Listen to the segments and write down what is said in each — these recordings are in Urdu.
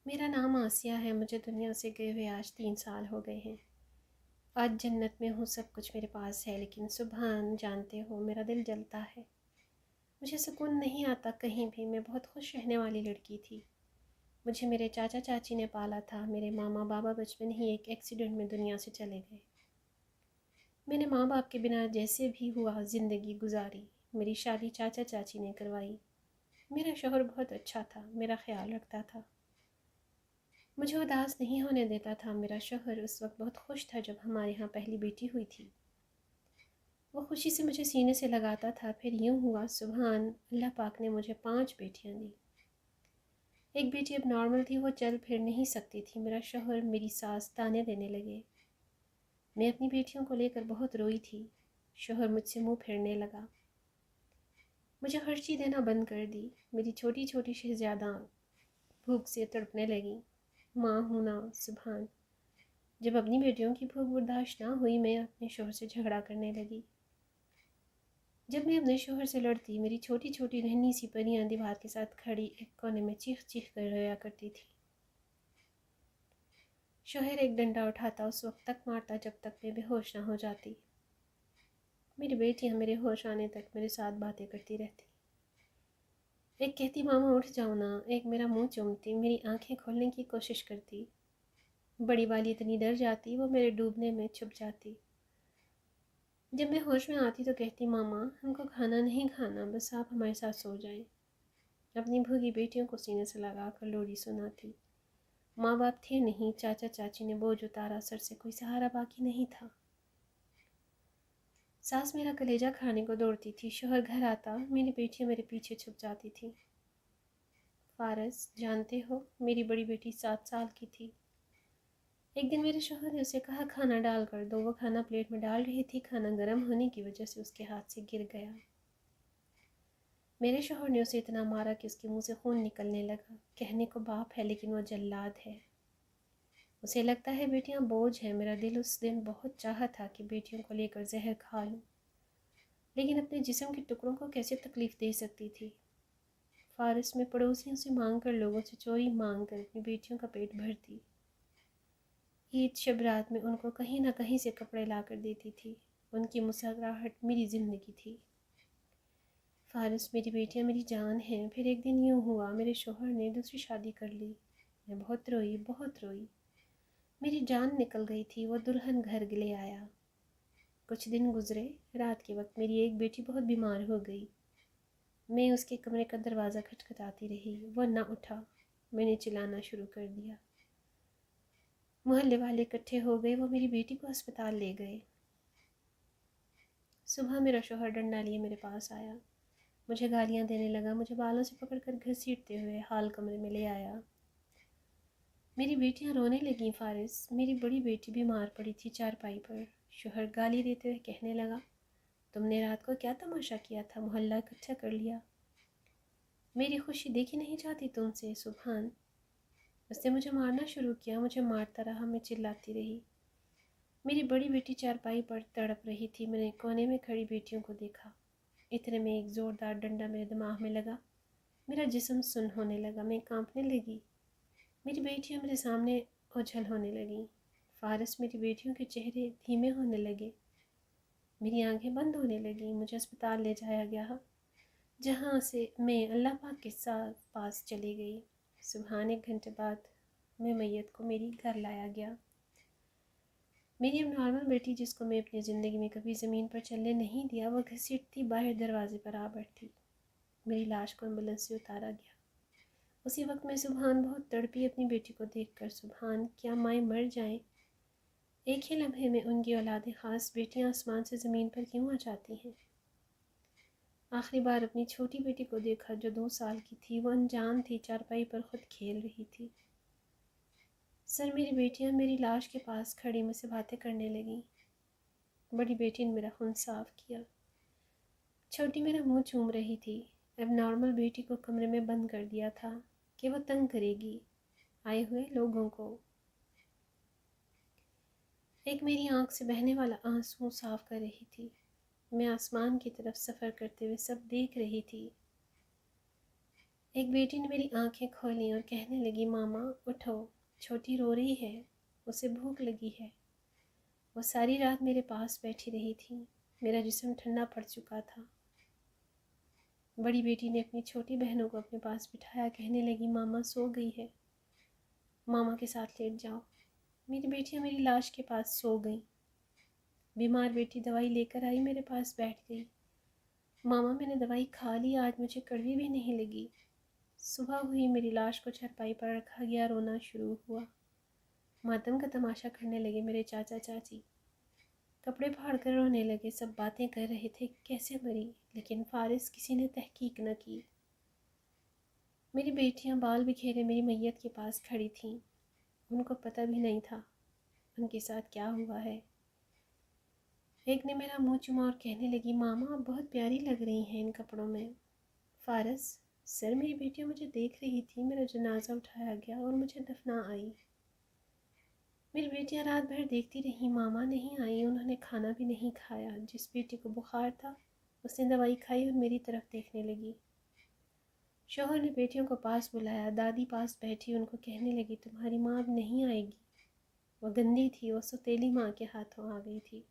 میرا نام آسیہ ہے، مجھے دنیا سے گئے ہوئے آج 3 سال ہو گئے ہیں۔ آج جنت میں ہوں، سب کچھ میرے پاس ہے، لیکن سبحان جانتے ہو میرا دل جلتا ہے۔ مجھے سکون نہیں آتا کہیں بھی، میں بہت خوش رہنے والی لڑکی تھی۔ مجھے میرے چاچا چاچی نے پالا تھا، میرے ماما بابا بچپن ہی ایک ایکسیڈنٹ میں دنیا سے چلے گئے۔ میں نے ماں باپ کے بنا جیسے بھی ہوا زندگی گزاری، میری شادی چاچا چاچی نے کروائی۔ میرا شوہر بہت اچھا تھا، میرا خیال رکھتا تھا، مجھے اداس نہیں ہونے دیتا تھا۔ میرا شوہر اس وقت بہت خوش تھا جب ہمارے ہاں پہلی بیٹی ہوئی تھی۔ وہ خوشی سے مجھے سینے سے لگاتا تھا۔ پھر یوں ہوا، سبحان اللہ پاک نے مجھے 5 بیٹیاں دی۔ ایک بیٹی اب نارمل تھی، وہ چل پھر نہیں سکتی تھی۔ میرا شوہر، میری ساس تانے دینے لگے۔ میں اپنی بیٹیوں کو لے کر بہت روئی تھی۔ شوہر مجھ سے منہ پھیرنے لگا، مجھے خرچی دینا بند کر دی۔ میری چھوٹی چھوٹی شہزاداں بھوک سے تڑپنے لگیں۔ ماں ہوں نا، سبحان۔ جب اپنی بیٹیوں کی بھوک برداشت نہ ہوئی، میں اپنے شوہر سے جھگڑا کرنے لگی۔ جب میں اپنے شوہر سے لڑتی، میری چھوٹی چھوٹی ننھی سی پریاں دیوار کے ساتھ کھڑی ایک کونے میں چیخ چیخ کر رویا کرتی تھی۔ شوہر ایک ڈنڈا اٹھاتا، اس وقت تک مارتا جب تک میں بے ہوش نہ ہو جاتی۔ میری بیٹیاں میرے ہوش آنے تک میرے ساتھ باتیں کرتی رہتی۔ ایک کہتی ماما اٹھ جاؤ نا، ایک میرا منہ چومتی، میری آنکھیں کھولنے کی کوشش کرتی۔ بڑی والی اتنی ڈر جاتی، وہ میرے ڈوبنے میں چھپ جاتی۔ جب میں ہوش میں آتی تو کہتی ماما ہم کو کھانا نہیں کھانا، بس آپ ہمارے ساتھ سو جائیں۔ اپنی بھوگی بیٹیوں کو سینے سے لگا کر لوری سناتی۔ ماں باپ تھے نہیں، چاچا چاچی نے بوجھ اتارا، سر سے کوئی سہارا باقی نہیں تھا۔ ساس میرا کلیجہ کھانے کو دوڑتی تھی، شوہر گھر آتا، میری بیٹیاں میرے پیچھے چھپ جاتی تھیں۔ فارس جانتے ہو، میری بڑی بیٹی 7 سال کی تھی۔ ایک دن میرے شوہر نے اسے کہا کھانا ڈال کر دو۔ وہ کھانا پلیٹ میں ڈال رہی تھی، کھانا گرم ہونے کی وجہ سے اس کے ہاتھ سے گر گیا۔ میرے شوہر نے اسے اتنا مارا کہ اس کے منہ سے خون نکلنے لگا۔ کہنے کو باپ ہے لیکن وہ جلاد ہے۔ اسے لگتا ہے بیٹیاں بوجھ ہیں۔ میرا دل اس دن بہت چاہا تھا کہ بیٹیوں کو لے کر زہر کھا لوں، لیکن اپنے جسم کے ٹکڑوں کو کیسے تکلیف دے سکتی تھی۔ فارس میں پڑوسیوں سے مانگ کر، لوگوں سے چوری مانگ کر اپنی بیٹیوں کا پیٹ بھرتی۔ عید شب رات میں ان کو کہیں نہ کہیں سے کپڑے لا کر دیتی تھی۔ ان کی مسکراہٹ میری زندگی تھی۔ فارس، میری بیٹیاں میری جان ہیں۔ پھر ایک دن یوں ہوا، میرے شوہر نے دوسری شادی کر لی۔ میں بہت روئی، بہت روئی۔ میری جان نکل گئی تھی۔ وہ دلہن گھر لے آیا۔ کچھ دن گزرے، رات کے وقت میری ایک بیٹی بہت بیمار ہو گئی۔ میں اس کے کمرے کا دروازہ کھٹکھٹاتی رہی، وہ نہ اٹھا۔ میں نے چلانا شروع کر دیا۔ محلے والے اکٹھے ہو گئے، وہ میری بیٹی کو ہسپتال لے گئے۔ صبح میرا شوہر ڈنڈا لیے میرے پاس آیا، مجھے گالیاں دینے لگا، مجھے بالوں سے پکڑ کر گھسیٹتے ہوئے ہال کمرے میں لے آیا۔ میری بیٹیاں رونے لگیں۔ فارس، میری بڑی بیٹی بیمار پڑی تھی چارپائی پر۔ شوہر گالی دیتے ہوئے کہنے لگا، تم نے رات کو کیا تماشا کیا تھا، محلہ اکٹھا کر لیا، میری خوشی دیکھی نہیں جاتی تم سے، سبحان۔ اس نے مجھے مارنا شروع کیا، مجھے مارتا رہا، میں چلاتی رہی۔ میری بڑی بیٹی چارپائی پر تڑپ رہی تھی۔ میں نے کونے میں کھڑی بیٹیوں کو دیکھا۔ اتنے میں ایک زوردار ڈنڈا میرے دماغ میں لگا، میرا جسم سن ہونے لگا، میں کانپنے لگی۔ میری بیٹیاں میرے سامنے اوجھل ہونے لگیں۔ فارس، میری بیٹیوں کے چہرے دھیمے ہونے لگے، میری آنکھیں بند ہونے لگیں۔ مجھے اسپتال لے جایا گیا، جہاں سے میں اللہ پاک کے ساتھ پاس چلی گئی۔ سبحان، 1 گھنٹے بعد میں میت کو میری گھر لایا گیا۔ میری اب نارمل بیٹی، جس کو میں اپنی زندگی میں کبھی زمین پر چلنے نہیں دیا، وہ گھسیٹتی باہر دروازے پر آ بیٹھی۔ میری لاش کو ایمبولینس سے اتارا گیا۔ اسی وقت میں سبحان بہت تڑپی اپنی بیٹی کو دیکھ کر۔ سبحان، کیا مائیں مر جائیں؟ ایک ہی لمحے میں ان کی اولاد خاص بیٹیاں آسمان سے زمین پر کیوں آ جاتی ہیں؟ آخری بار اپنی چھوٹی بیٹی کو دیکھا جو 2 سال کی تھی، وہ انجان تھی، چارپائی پر خود کھیل رہی تھی۔ سر، میری بیٹیاں میری لاش کے پاس کھڑی مجھ سے باتیں کرنے لگیں۔ بڑی بیٹی نے میرا خون صاف کیا، چھوٹی میرا منہ چوم رہی تھی۔ اب نارمل بیٹی کو کمرے میں بند کر دیا تھا کہ وہ تنگ کرے گی آئے ہوئے لوگوں کو۔ ایک میری آنکھ سے بہنے والا آنسو صاف کر رہی تھی۔ میں آسمان کی طرف سفر کرتے ہوئے سب دیکھ رہی تھی۔ ایک بیٹی نے میری آنکھیں کھولیں اور کہنے لگی ماما اٹھو، چھوٹی رو رہی ہے، اسے بھوک لگی ہے۔ وہ ساری رات میرے پاس بیٹھی رہی تھی، میرا جسم ٹھنڈا پڑ چکا تھا۔ بڑی بیٹی نے اپنی چھوٹی بہنوں کو اپنے پاس بٹھایا، کہنے لگی ماما سو گئی ہے، ماما کے ساتھ لیٹ جاؤ۔ میری بیٹیاں میری لاش کے پاس سو گئیں۔ بیمار بیٹی دوائی لے کر آئی، میرے پاس بیٹھ گئی۔ ماما میں نے دوائی کھا لی، آج مجھے کڑوی بھی نہیں لگی۔ صبح ہوئی، میری لاش کو چارپائی پر رکھا گیا، رونا شروع ہوا۔ ماتم کا تماشا کرنے لگے میرے چاچا چاچی، کپڑے پھاڑ کر رونے لگے، سب باتیں کر رہے تھے کیسے مری، لیکن فارس کسی نے تحقیق نہ کی۔ میری بیٹیاں بال بکھیرے میری میت کے پاس کھڑی تھیں، ان کو پتہ بھی نہیں تھا ان کے ساتھ کیا ہوا ہے۔ ایک نے میرا منہ چوما اور کہنے لگی ماما آپ بہت پیاری لگ رہی ہیں ان کپڑوں میں۔ فارس سر، میری بیٹیاں مجھے دیکھ رہی تھی، میرا جنازہ اٹھایا گیا اور مجھے دفنا آئی۔ میری بیٹیاں رات بھر دیکھتی رہیں، ماما نہیں آئی، انہوں نے کھانا بھی نہیں کھایا۔ جس بیٹی کو بخار تھا اس نے دوائی کھائی اور میری طرف دیکھنے لگی۔ شوہر نے بیٹیوں کو پاس بلایا، دادی پاس بیٹھی، ان کو کہنے لگی تمہاری ماں اب نہیں آئے گی، وہ گندی تھی، وہ سوتیلی ماں کے ہاتھوں آ گئی تھی۔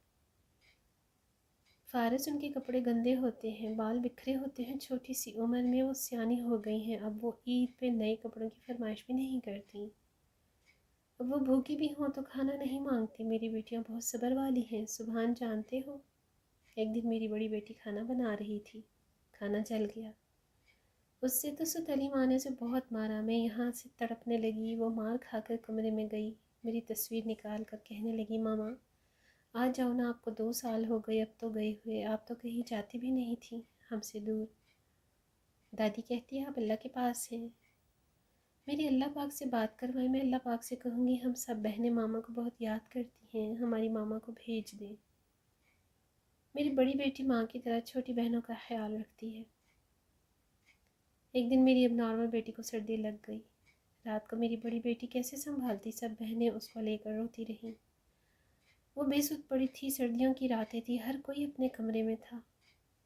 فارس ان کے کپڑے گندے ہوتے ہیں، بال بکھرے ہوتے ہیں، چھوٹی سی عمر میں وہ سیانی ہو گئی ہیں، اب وہ عید پہ نئے کپڑوں کی فرمائش بھی نہیں کرتی۔ اب وہ بھوکی بھی ہوں تو کھانا نہیں مانگتی۔ میری بیٹیاں بہت صبر والی ہیں، سبحان جانتے ہو۔ ایک دن میری بڑی بیٹی کھانا بنا رہی تھی، کھانا جل گیا، اس سے تو ستلی ماں نے اسے بہت مارا، میں یہاں سے تڑپنے لگی، وہ مار کھا کر کمرے میں گئی، میری تصویر نکال کر کہنے لگی ماما آ جاؤ نا، آپ کو 2 سال ہو گئے اب تو گئے ہوئے، آپ تو کہیں جاتی بھی نہیں تھی ہم سے دور۔ دادی کہتی ہے آپ اللہ کے پاس ہیں، میری اللہ پاک سے بات کروائیں، میں اللہ پاک سے کہوں گی ہم سب بہنیں ماما کو بہت یاد کرتی ہیں، ہماری ماما کو بھیج دیں۔ میری بڑی بیٹی ماں کی طرح چھوٹی بہنوں کا خیال رکھتی ہے۔ ایک دن میری اب نارمل بیٹی کو سردی لگ گئی، رات کو میری بڑی بیٹی کیسے سنبھالتی، سب بہنیں اس کو لے کر روتی رہیں۔ وہ بے سود پڑی تھی، سردیوں کی راتیں تھی، ہر کوئی اپنے کمرے میں تھا۔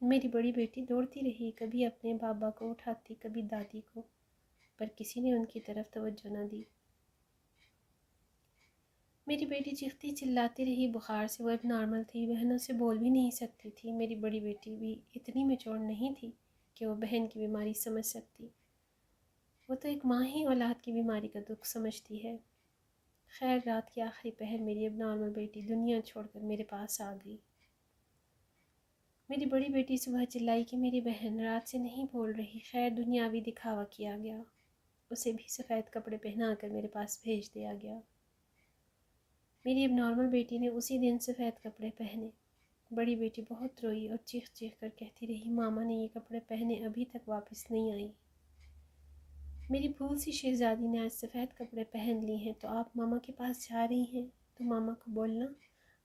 میری بڑی بیٹی دوڑتی رہی، کبھی اپنے بابا کو اٹھاتی، کبھی دادی کو، پر کسی نے ان کی طرف توجہ نہ دی۔ میری بیٹی چیختی چلاتی رہی، بخار سے وہ اب نارمل تھی، بہنوں سے بول بھی نہیں سکتی تھی۔ میری بڑی بیٹی بھی اتنی میچور نہیں تھی کہ وہ بہن کی بیماری سمجھ سکتی، وہ تو ایک ماں ہی اولاد کی بیماری کا دکھ سمجھتی ہے۔ خیر رات کے آخری پہر میری اب نارمل بیٹی دنیا چھوڑ کر میرے پاس آ گئی۔ میری بڑی بیٹی صبح چلائی کہ میری بہن رات سے نہیں بول رہی، خیر دنیاوی دکھاوا کیا گیا، اسے بھی سفید کپڑے پہنا کر میرے پاس بھیج دیا گیا۔ میری اب نارمل بیٹی نے اسی دن سفید کپڑے پہنے۔ بڑی بیٹی بہت روئی اور چیخ چیخ کر کہتی رہی ماما نے یہ کپڑے پہنے ابھی تک واپس نہیں آئی۔ میری بھول سی شہزادی نے آج سفید کپڑے پہن لی ہیں تو آپ ماما کے پاس جا رہی ہیں تو ماما کو بولنا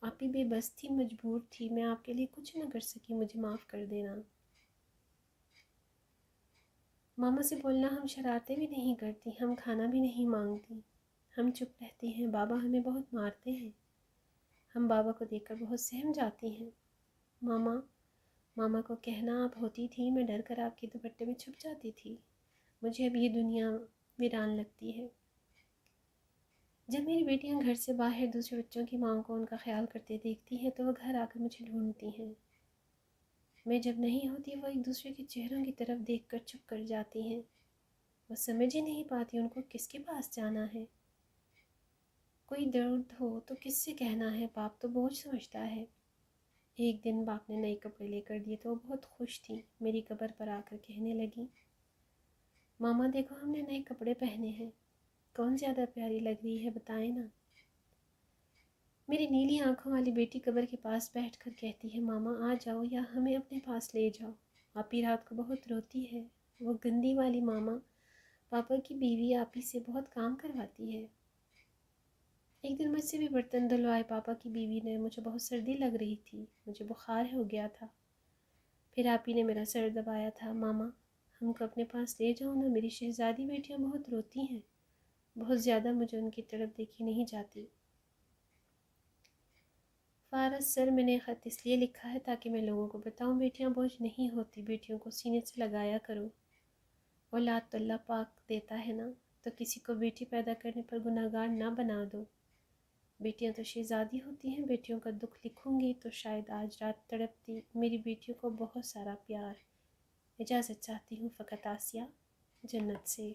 آپ ہی بے بس تھی، مجبور تھی، میں آپ کے لیے کچھ نہ کر سکی، مجھے معاف کر دینا۔ ماما سے بولنا ہم شرارتیں بھی نہیں کرتی، ہم کھانا بھی نہیں مانگتی، ہم چپ رہتی ہیں، بابا ہمیں بہت مارتے ہیں، ہم بابا کو دیکھ کر بہت سہم جاتی ہیں۔ ماما کو کہنا آپ ہوتی تھی، میں ڈر کر آپ کے دوپٹے میں چھپ جاتی تھی، مجھے اب یہ دنیا ویران لگتی ہے۔ جب میری بیٹیاں گھر سے باہر دوسرے بچوں کی ماں کو ان کا خیال کرتے دیکھتی ہیں تو وہ گھر آ کر مجھے ڈھونڈتی ہیں، میں جب نہیں ہوتی وہ ایک دوسرے کے چہروں کی طرف دیکھ کر چپ کر جاتی ہیں، وہ سمجھ ہی نہیں پاتی ان کو کس کے پاس جانا ہے۔ کوئی درد ہو تو کس سے کہنا ہے، باپ تو بوجھ سمجھتا ہے۔ ایک دن باپ نے نئے کپڑے لے کر دیے تو وہ بہت خوش تھی، میری قبر پر آ کر کہنے لگی ماما دیکھو ہم نے نئے کپڑے پہنے ہیں، کون زیادہ پیاری لگ رہی ہے بتائیں نا۔ میری نیلی آنکھوں والی بیٹی قبر کے پاس بیٹھ کر کہتی ہے ماما آ جاؤ یا ہمیں اپنے پاس لے جاؤ، آپی رات کو بہت روتی ہے، وہ گندی والی ماما پاپا کی بیوی آپی سے بہت کام کرواتی ہے۔ ایک دن مجھ سے بھی برتن دھلوائے پاپا کی بیوی نے، مجھے بہت سردی لگ رہی تھی، مجھے بخار ہو گیا تھا، پھر آپی نے میرا سر دبایا تھا، ماما ہم کو اپنے پاس لے جاؤ نا، میری شہزادی بیٹیاں بہت روتی ہیں، بہت زیادہ مجھے ان کی طرف دیکھی نہیں جاتی۔ فارس سر میں نے خط اس لیے لکھا ہے تاکہ میں لوگوں کو بتاؤں بیٹیاں بوجھ نہیں ہوتی، بیٹیوں کو سینے سے لگایا کرو۔ اولاد تو اللہ پاک دیتا ہے نا، تو کسی کو بیٹی پیدا کرنے پر گناہ گار نہ بنا دو۔ بیٹیاں تو شہزادی ہوتی ہیں، بیٹیوں کا دکھ لکھوں گی تو شاید آج رات تڑپتی۔ میری بیٹیوں کو بہت سارا پیار۔ اجازت چاہتی ہوں فقط آسیہ، جنت سے۔